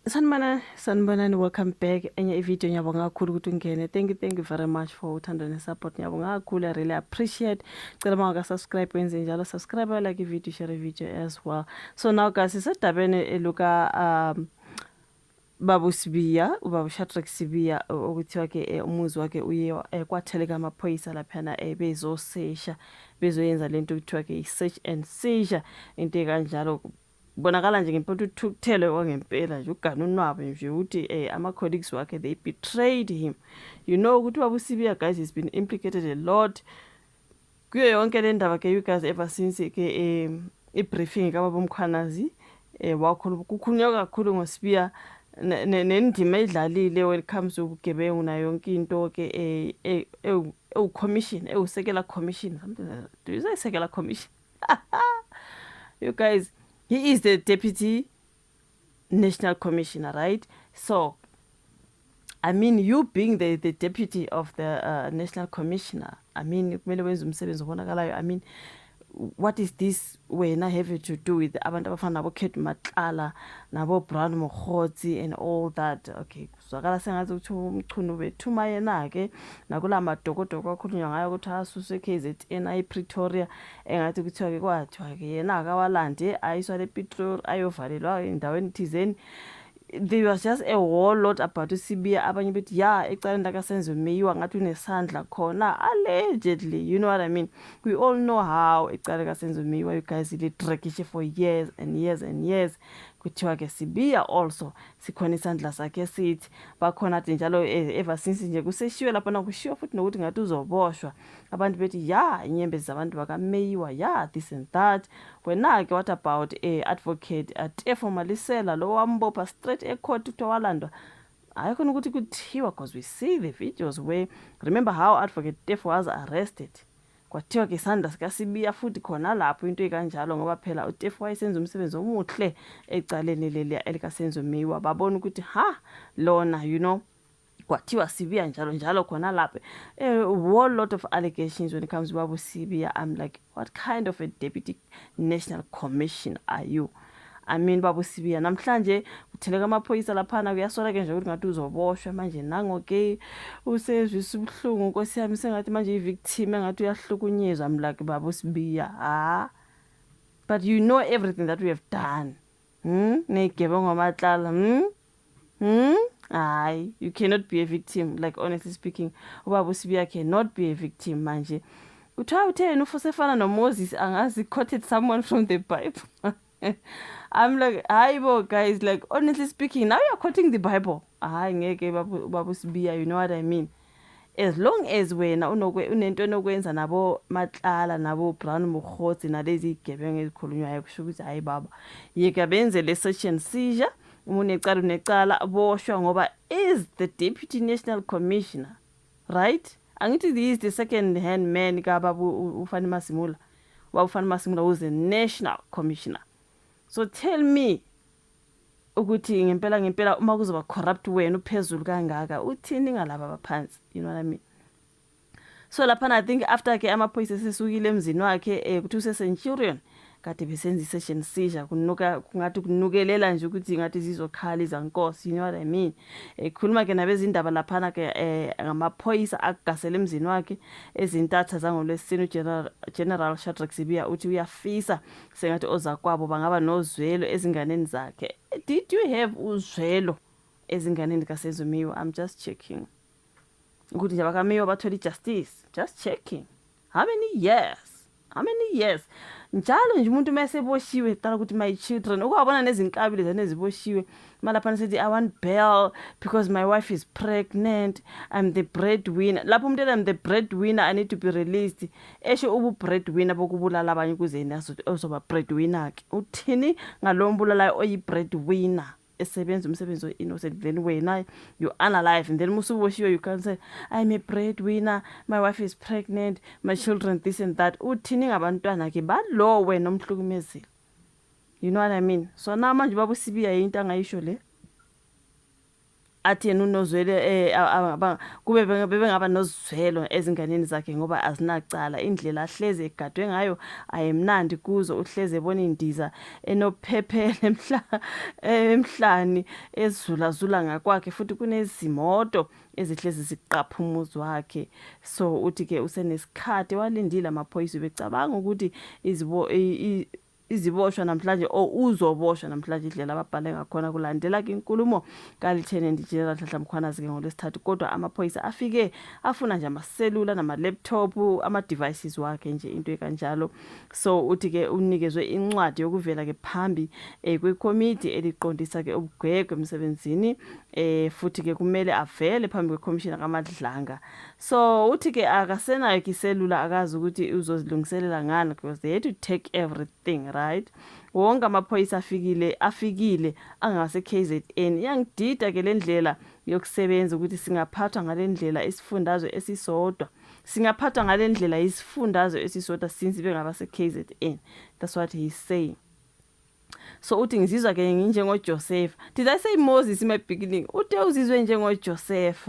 Sanibonani, welcome back. Enye video ngiyabonga kakhulu ukuthi ungene. Thank you very much for uthando ne-support. Ngiyabonga kakhulu, I really appreciate. Cela uma subscribe wenze njalo, subscribe, like video, share video as well. So now guys, sisedabeni eluka Babu Sibiya, ubaba Shadrack Sibiya, okuthiwa ke umuzi wakhe uye kwatheleka amaphoyisa laphana bezosesha, bezoyenza lento okuthiwa ke i-search and seizure, into ekanjalo. Bonakala nje ngempela uthukuthele kwangempela nje, ugana unwabe nje ukuthi ama-colleagues wakhe they betrayed him. You know ukuthi ubaba uSibiya guys has been implicated a lot kuyo yonke le ndaba ke, you guys, ever since ke i-briefing kababa uMkhwanazi kukhulunywa kakhulu ngoSibiya nendima edlalile when it comes to ubugebengu nayo yonke into ke commission, ewusekela commission, something like that. Do you say sekela commission? You guys, he is the deputy national commissioner, right? So I mean, you being the deputy of the national commissioner, I mean, kumele wenze umsebenzi obonakalayo. I mean, what is this wena having to do with abantu abafana nabo Kate Matlala nabo Brown Mokgotsi and all that? Okay, kuzwakala sengathi ukuthi umchunu wethuma yena ke nakula madokodoko akhulunywa ngayo ukuthi asuswe KZN ePretoria, engathi kuthiwa ke kwathiwa ke yena akawalande ayiswa lePitori ayovalelwa endaweni thizeni. There was just a whole lot about uSibiya. Abanye bethi ya ecaleni lakaSenzo Meyiwa ngathi unesandla khona, allegedly, you know what I mean. We all know how ecaleni lakaSenzo Meyiwa, you guys, lidrekishe for years and years and years. Kuthiwa ke Sibiya also sikhona isandla sakhe sithi bakhona athi njalo ever since nje kuseshiwe lapha nakushiwa futhi nokuthi ngathi uzoboshwa. Abantu bethi ya inyembezi zabantu bakaMeyiwa, ya this and that. Wena ke what about advocate Tefo Malisela lo wambopha straight ecourt ukuthi walandwa? Hayi khona ukuthi kuthiwa, because we see the videos where, remember how advocate Tefo was arrested. Kwathiwa ke isandla sikaSibiya futhi khona lapho into ekanjalo, ngoba phela uTefo wayesenza umsebenzi omuhle ecaleni leli elikaSenzo Meyiwa. Babona ukuthi lona, you know, kwathiwa Sibiya njalo njalo khona lapho. A whole lot of allegations when it comes to Babu Sibiya. I'm like, what kind of a deputy national commission are you? I mean, Babu Sibiya namhlanje kutheleka amaphoyisa laphana, kuyasola ke nje ukuthi ngathi uzoboshwa manje. Nango ke usezwisa ubuhlungu, Nkosi yami, sengathi manje i-victim engathi uyahlukunyezwa. I'm like, Babu Sibiya, but you know everything that we have done. Neyigebengu Matlala, Aye, you cannot be a victim. Like, honestly speaking, Babu Sibiya cannot be a victim manje. Kuthiwa utheni ufosefana noMoses angazi quoted someone from the Bible. I'm like, hayibo guys, like, honestly speaking, now you're quoting the Bible. Hayi ngeke Babu Sibiya, you know what I mean. As long as wena unento enokwenza nabo Matlala nabo Brown Mokgotsi nalezi igebengu ezikhulunywayo, kusho ukuthi hayi baba, yeka benze le search and seizure. Umuntu ecala unecala boshwa ngoba is the deputy national commissioner, right? Angithi he is the second hand man ka Babu uFani Masimula. Ufani Masimula was the national commissioner. So tell me ukuthi ngempela uma kuzoba corrupt wena uphezulu kangaka, uthini ngalaba baphansi, you know what I mean. So lapha I think after ke amaphoyisa sesukile emzini wakhe kuthi useCenturion kade besenza i-search and seizure, kungathi kunukelela nje ukuthi ngathi zizokhala izankosi, you know what I mean. Khuluma ke nabezindaba laphana ke ngamaphoyisa akugasela emzini wakhe ezintatha zangoLwesine. General Shadrack Sibiya uthi uyafisa sengathi ozakwabo bangaba nozwelo ezinganeni zakhe. Did you have uzwelo ezinganeni kaSenzo Meyiwa? I'm just checking ukuthi nje bakaMeyiwa bathola justice. Just checking. How many years njalo nje umuntu meseboshiwe tala ukuthi my children, ukwabona nezinkabile zane eziboshiwe malapha sithi I want bail because my wife is pregnant, I'm the breadwinner. Lapho umuntu I'm the breadwinner, I need to be released. Esho ubu breadwinner bokubulala abanye kuze yena ozoba breadwinner ke. Uthini ngalombulalayo oyi breadwinner esebenza umsebenzi o-innocent, then wena you unalive, and then musuboshiwe you can say I'm a breadwinner, my wife is pregnant, my children this and that. Uthini ngabantwana ke balo wena omhlukumezile, you know what I mean. So na manje Babu Sibiya into angayisho le. athi yena unozwele kube bengaba nozwelo ezinganeni zakhe ngoba azinacala. Indlela ahleze egadwe ngayo ayemnandi kuzo, uhleze ebona indiza enophephele emhlani ezulazula ngakwakhe, futhi kunezimoto ezihlezi ziqapha umuzi wakhe. So uthi ke usenesikhathi walindile amaphoyisa, becabanga ukuthi iziboshwa namhlanje uzoboshwa namhlanje. Indlela ababhale ngakhona kulandela ke inkulumo kaLieutenant General Nhlanhla Mkhwanazi ke ngoLwesithathu, kodwa amaphoyisa afike afuna nje amaselula nama-laptop, ama-devices wakhe nje, into ekanjalo. So uthi ke unikezwe incwadi yokuvela ke phambi kwekomiti eliqondisa ke ubugwegwe emsebenzini, futhi ke kumele avele phambi kweCommissioner kaMadlanga. So uthi ke akasenayo iselula, akazi ukuthi uzozilungiselela ngani, because they had to take everything, right? Wonke amaphoyisa afikile angase KZN. Yangidida ke lendlela yokusebenza ukuthi singaphathwa ngalendlela isifundazwe esisodwa, singaphathwa ngalendlela isifundazwe esisodwa since bengabase KZN. That's what he's saying. So uthi ngizizwa ke nginjengoJoseph. Did I say Moses in my beginning? Uthi uzizwe njengoJoseph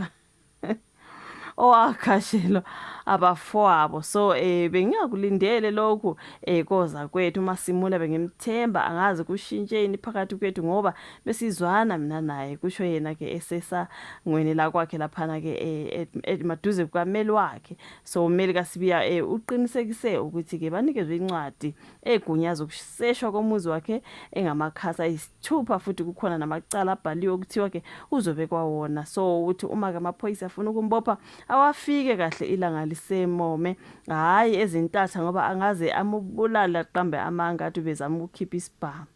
owakhashelwa abafowabo. So bengingakulindele lokhu koza kwethu Masimula, bengimthemba angazi kushintsheni phakathi kwethu ngoba besizwana mina naye, kusho yena ke esesa ngweni la kwakhe laphana ke maduze kwameli wakhe. So umeli kaSibiya uqinisekise ukuthi ke banikezwe incwadi egunyaza ukuseshwa komuzi wakhe engamakhasa ayisithupha, futhi kukhona namacala abhaliwe ukuthiwa ke uzobe kwawona. So uthi uma ke amaphoyisa afuna ukumbopha awafike kahle ilanga lisemome, hayi ezintatha, ngoba angaze amubulala qambe amanga athi bezama ukukhipha isibhamu.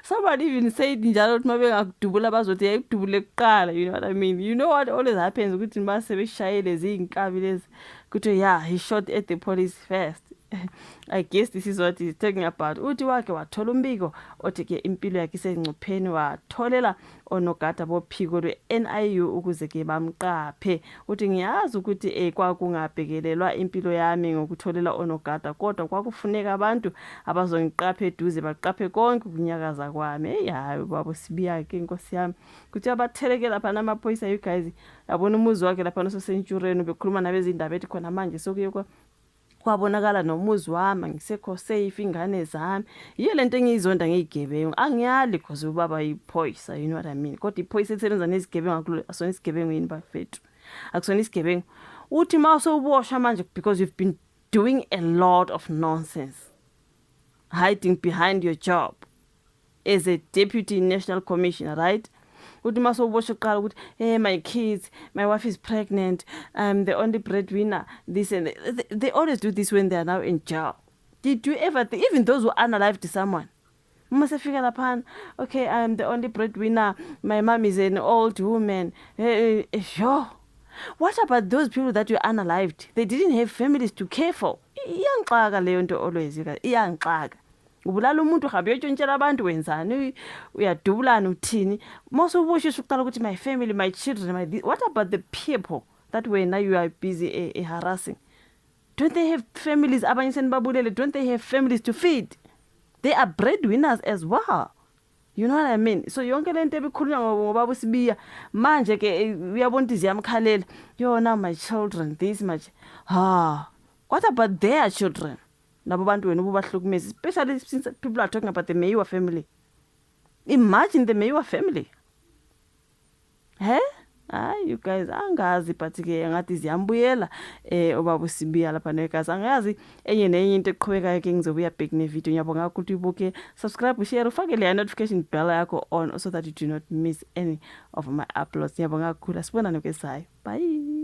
Somebody even said njalo ukuthi mabengakudubula bazothi yayidubule kuqala. You know what I mean? You know what always happens ukuthi mase beshayele zinkabi lezi kuthi yeah, he shot at the police first. I guess this is what he's talking about. Uthi wake wathola umbiko othi ke impilo yakhe isengcupheni, watholela onogada bophiko lwe-NIU ukuze ke bamqaphe. Uthi ngiyazi ukuthi kwakungabhekelelwa impilo yami ngokutholela onogada, kodwa kwakufuneka abantu abazongiqapha eduze, baqaphe konke ukunyakaza kwami. Hayi babo Sibiya ke inkosi yami, kuthi abatheleke lapha namaphoyisa, you guys yabona umuzi wakhe lapha noSentshureni, bekhuluma nabezindaba ethi khona manje sokuye kwabonakala nomuzi wami ngisekho safe, ingane zami. Yiyo lento engiyizonda ngezigebengu, angiyali because ubaba yiphoyisa, you know what I mean. Kodwa iphoyisa esebenza nezigebengu akulo asona isigebengu yini bafethu, akusona isigebengu. Uthi mawusoboshwa manje because you've been doing a lot of nonsense, hiding behind your job as a deputy national commissioner, right? Uthi masoboshwa qala ukuthi my kids, my wife is pregnant, I'm the only breadwinner, this and they always do this when they are now in jail. Did you ever think, even those who unalived someone, must figure upon, okay, I'm the only breadwinner, my mom is an old woman. Sure. What about those people that you unalived? They didn't have families to care for. Iyangixaka leyo nto always, iyangixaka. Ubulala umuntu uhambe uyontshela abantu wenzani, uyadubulana uthini. Mawusubushisha uqala ukuthi my family, my children, what about the people that were now you are busy harassing? Don't they have families? Abanye senibabulele, don't they have families to feed? They are breadwinners as well. You know what I mean? So yonke lento ebikhulunywa ngobaba uSibiya manje ke uyabona ukuthi ziyamkhalela. Yo, now my children this much. What about their children? Nabo bantu wena ubahlukumeza, especially since people are talking about the Meyiwa family. Imagine the Meyiwa family. You guys angazi, but ke ngathi ziyambuyela ubaba uSibiya lapha negazi. Angazi enye nenye into eqhubekayo ke ngizobuya back ne video. Ngiyabonga ukuthi ubuke, subscribe, share, ufake le notification bell yakho on so that you do not miss any of my uploads. Ngiyabonga kakhulu, sibonane kwesayo. Bye.